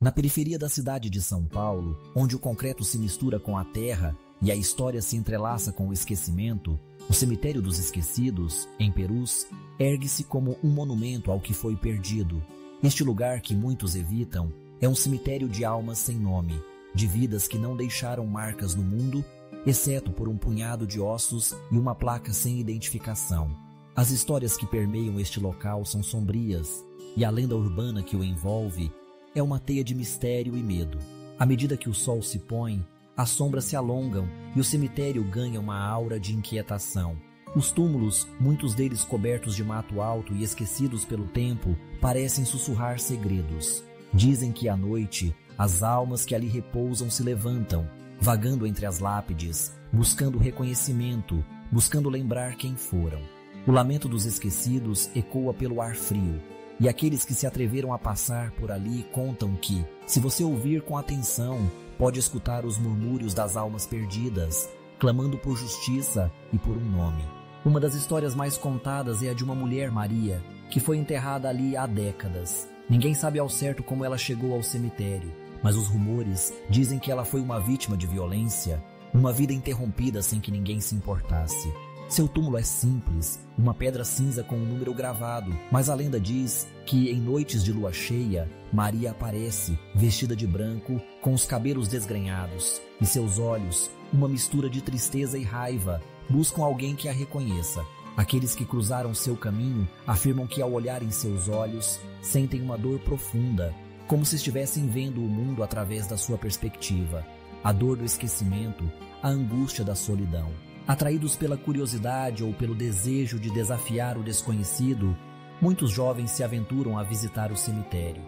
Na periferia da cidade de São Paulo, onde o concreto se mistura com a terra e a história se entrelaça com o esquecimento, o Cemitério dos Esquecidos, em Perus, ergue-se como um monumento ao que foi perdido. Este lugar que muitos evitam é um cemitério de almas sem nome, de vidas que não deixaram marcas no mundo, exceto por um punhado de ossos e uma placa sem identificação. As histórias que permeiam este local são sombrias, e a lenda urbana que o envolve é uma teia de mistério e medo. À medida que o sol se põe, as sombras se alongam e o cemitério ganha uma aura de inquietação. Os túmulos, muitos deles cobertos de mato alto e esquecidos pelo tempo, parecem sussurrar segredos. Dizem que à noite, as almas que ali repousam se levantam, vagando entre as lápides, buscando reconhecimento, buscando lembrar quem foram. O lamento dos esquecidos ecoa pelo ar frio, e aqueles que se atreveram a passar por ali contam que, se você ouvir com atenção, pode escutar os murmúrios das almas perdidas, clamando por justiça e por um nome. Uma das histórias mais contadas é a de uma mulher, Maria, que foi enterrada ali há décadas. Ninguém sabe ao certo como ela chegou ao cemitério, mas os rumores dizem que ela foi uma vítima de violência, uma vida interrompida sem que ninguém se importasse. Seu túmulo é simples, uma pedra cinza com um número gravado, mas a lenda diz que em noites de lua cheia, Maria aparece, vestida de branco, com os cabelos desgrenhados, e seus olhos, uma mistura de tristeza e raiva, buscam alguém que a reconheça. Aqueles que cruzaram seu caminho afirmam que ao olhar em seus olhos, sentem uma dor profunda, como se estivessem vendo o mundo através da sua perspectiva. A dor do esquecimento, a angústia da solidão. Atraídos pela curiosidade ou pelo desejo de desafiar o desconhecido, muitos jovens se aventuram a visitar o cemitério.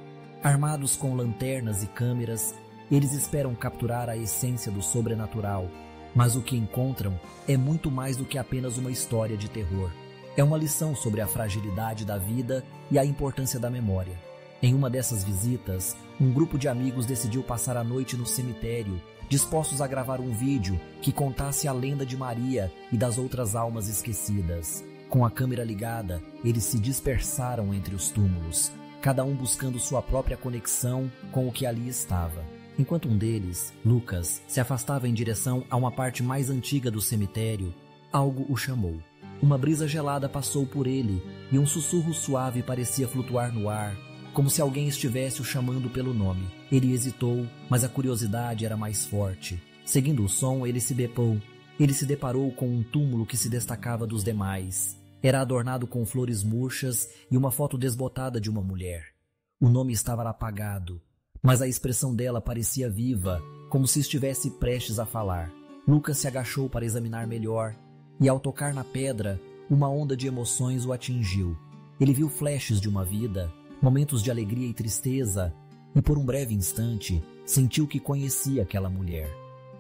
Armados com lanternas e câmeras, eles esperam capturar a essência do sobrenatural, mas o que encontram é muito mais do que apenas uma história de terror. É uma lição sobre a fragilidade da vida e a importância da memória. Em uma dessas visitas, um grupo de amigos decidiu passar a noite no cemitério, dispostos a gravar um vídeo que contasse a lenda de Maria e das outras almas esquecidas. Com a câmera ligada, eles se dispersaram entre os túmulos, cada um buscando sua própria conexão com o que ali estava. Enquanto um deles, Lucas, se afastava em direção a uma parte mais antiga do cemitério, algo o chamou. Uma brisa gelada passou por ele e um sussurro suave parecia flutuar no ar, como se alguém estivesse o chamando pelo nome. Ele hesitou, mas a curiosidade era mais forte. Seguindo o som, ele se deparou com um túmulo que se destacava dos demais. Era adornado com flores murchas e uma foto desbotada de uma mulher. O nome estava apagado, mas a expressão dela parecia viva, como se estivesse prestes a falar. Lucas se agachou para examinar melhor, e ao tocar na pedra, uma onda de emoções o atingiu. Ele viu flashes de uma vida, momentos de alegria e tristeza, e por um breve instante, sentiu que conhecia aquela mulher.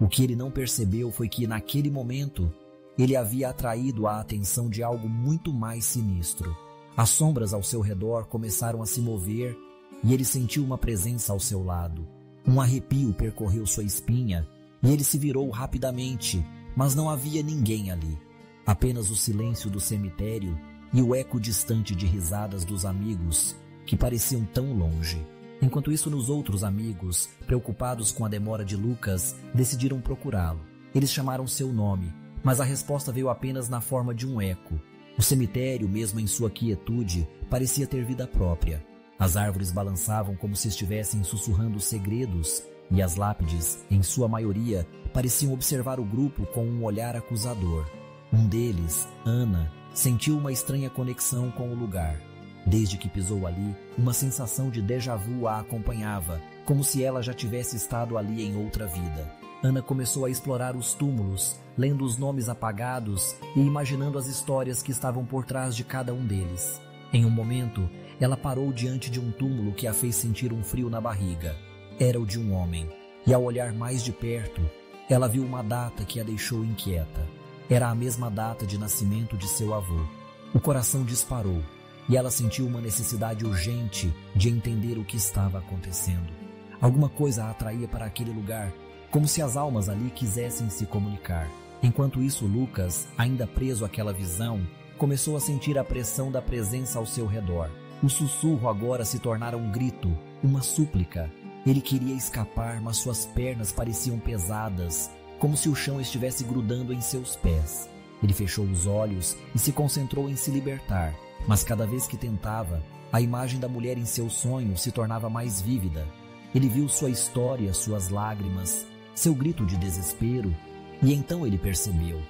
O que ele não percebeu foi que, naquele momento, ele havia atraído a atenção de algo muito mais sinistro. As sombras ao seu redor começaram a se mover, e ele sentiu uma presença ao seu lado. Um arrepio percorreu sua espinha, e ele se virou rapidamente, mas não havia ninguém ali. Apenas o silêncio do cemitério e o eco distante de risadas dos amigos, que pareciam tão longe. Enquanto isso, os outros amigos, preocupados com a demora de Lucas, decidiram procurá-lo. Eles chamaram seu nome, mas a resposta veio apenas na forma de um eco. O cemitério, mesmo em sua quietude, parecia ter vida própria. As árvores balançavam como se estivessem sussurrando segredos, e as lápides, em sua maioria, pareciam observar o grupo com um olhar acusador. Um deles, Ana, sentiu uma estranha conexão com o lugar. Desde que pisou ali, uma sensação de déjà vu a acompanhava, como se ela já tivesse estado ali em outra vida. Ana começou a explorar os túmulos, lendo os nomes apagados e imaginando as histórias que estavam por trás de cada um deles. Em um momento, ela parou diante de um túmulo que a fez sentir um frio na barriga. Era o de um homem, e ao olhar mais de perto, ela viu uma data que a deixou inquieta. Era a mesma data de nascimento de seu avô. O coração disparou, e ela sentiu uma necessidade urgente de entender o que estava acontecendo. Alguma coisa a atraía para aquele lugar, como se as almas ali quisessem se comunicar. Enquanto isso, Lucas, ainda preso àquela visão, começou a sentir a pressão da presença ao seu redor. O sussurro agora se tornara um grito, uma súplica. Ele queria escapar, mas suas pernas pareciam pesadas, como se o chão estivesse grudando em seus pés. Ele fechou os olhos e se concentrou em se libertar, mas cada vez que tentava, a imagem da mulher em seu sonho se tornava mais vívida. Ele viu sua história, suas lágrimas, seu grito de desespero, e então ele percebeu.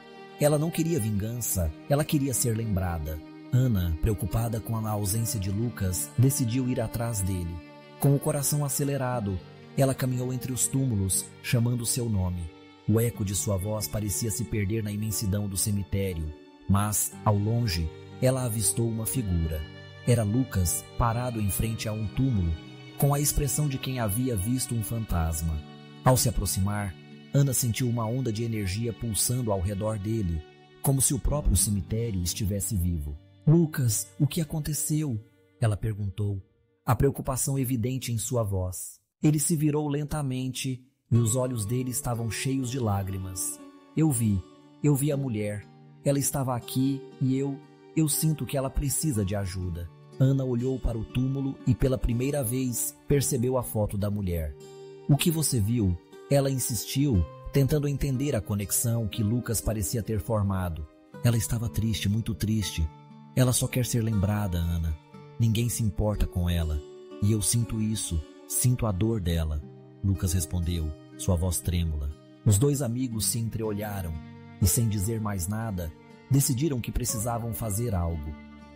Ela não queria vingança, ela queria ser lembrada. Ana, preocupada com a ausência de Lucas, decidiu ir atrás dele. Com o coração acelerado, ela caminhou entre os túmulos, chamando seu nome. O eco de sua voz parecia se perder na imensidão do cemitério, mas, ao longe, ela avistou uma figura. Era Lucas, parado em frente a um túmulo, com a expressão de quem havia visto um fantasma. Ao se aproximar, Ana sentiu uma onda de energia pulsando ao redor dele, como se o próprio cemitério estivesse vivo. "Lucas, o que aconteceu?" ela perguntou, a preocupação evidente em sua voz. Ele se virou lentamente e os olhos dele estavam cheios de lágrimas. Eu vi a mulher. Ela estava aqui e eu sinto que ela precisa de ajuda." Ana olhou para o túmulo e pela primeira vez percebeu a foto da mulher. "O que você viu?" Ela insistiu, tentando entender a conexão que Lucas parecia ter formado. "Ela estava triste, muito triste. Ela só quer ser lembrada, Ana. Ninguém se importa com ela. E eu sinto isso, sinto a dor dela." Lucas respondeu, sua voz trêmula. Os dois amigos se entreolharam e, sem dizer mais nada, decidiram que precisavam fazer algo.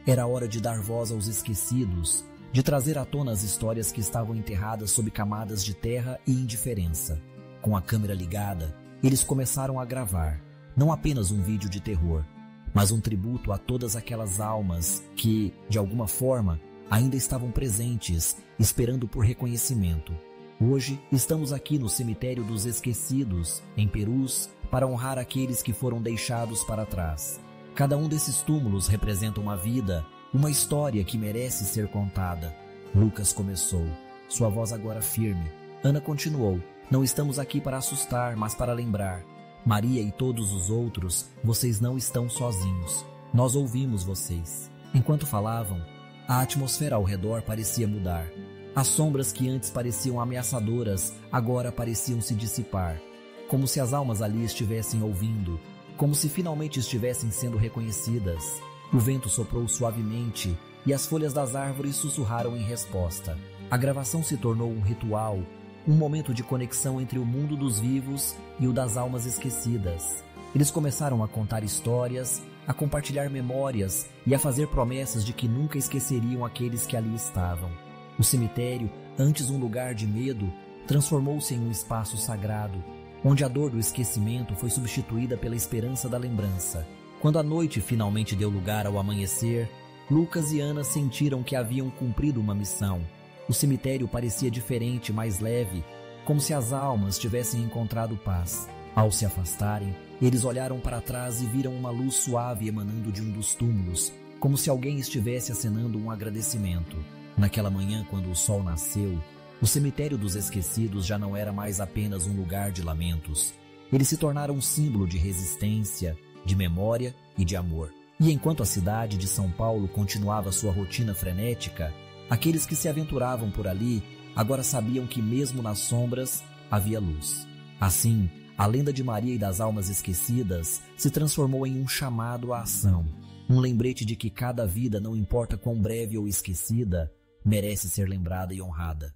Era hora de dar voz aos esquecidos, de trazer à tona as histórias que estavam enterradas sob camadas de terra e indiferença. Com a câmera ligada, eles começaram a gravar, não apenas um vídeo de terror, mas um tributo a todas aquelas almas que, de alguma forma, ainda estavam presentes, esperando por reconhecimento. Hoje, estamos aqui no Cemitério dos Esquecidos, em Perus, para honrar aqueles que foram deixados para trás. Cada um desses túmulos representa uma vida, uma história que merece ser contada. Lucas começou, sua voz agora firme. Ana continuou, "Não estamos aqui para assustar, mas para lembrar. Maria e todos os outros, vocês não estão sozinhos. Nós ouvimos vocês." Enquanto falavam, a atmosfera ao redor parecia mudar. As sombras que antes pareciam ameaçadoras, agora pareciam se dissipar. Como se as almas ali estivessem ouvindo, como se finalmente estivessem sendo reconhecidas. O vento soprou suavemente e as folhas das árvores sussurraram em resposta. A gravação se tornou um ritual, um momento de conexão entre o mundo dos vivos e o das almas esquecidas. Eles começaram a contar histórias, a compartilhar memórias e a fazer promessas de que nunca esqueceriam aqueles que ali estavam. O cemitério, antes um lugar de medo, transformou-se em um espaço sagrado, onde a dor do esquecimento foi substituída pela esperança da lembrança. Quando a noite finalmente deu lugar ao amanhecer, Lucas e Ana sentiram que haviam cumprido uma missão. O cemitério parecia diferente, mais leve, como se as almas tivessem encontrado paz. Ao se afastarem, eles olharam para trás e viram uma luz suave emanando de um dos túmulos, como se alguém estivesse acenando um agradecimento. Naquela manhã, quando o sol nasceu, o cemitério dos esquecidos já não era mais apenas um lugar de lamentos. Eles se tornaram um símbolo de resistência, de memória e de amor. E enquanto a cidade de São Paulo continuava sua rotina frenética, aqueles que se aventuravam por ali agora sabiam que mesmo nas sombras havia luz. Assim, a lenda de Maria e das almas esquecidas se transformou em um chamado à ação, um lembrete de que cada vida, não importa quão breve ou esquecida, merece ser lembrada e honrada.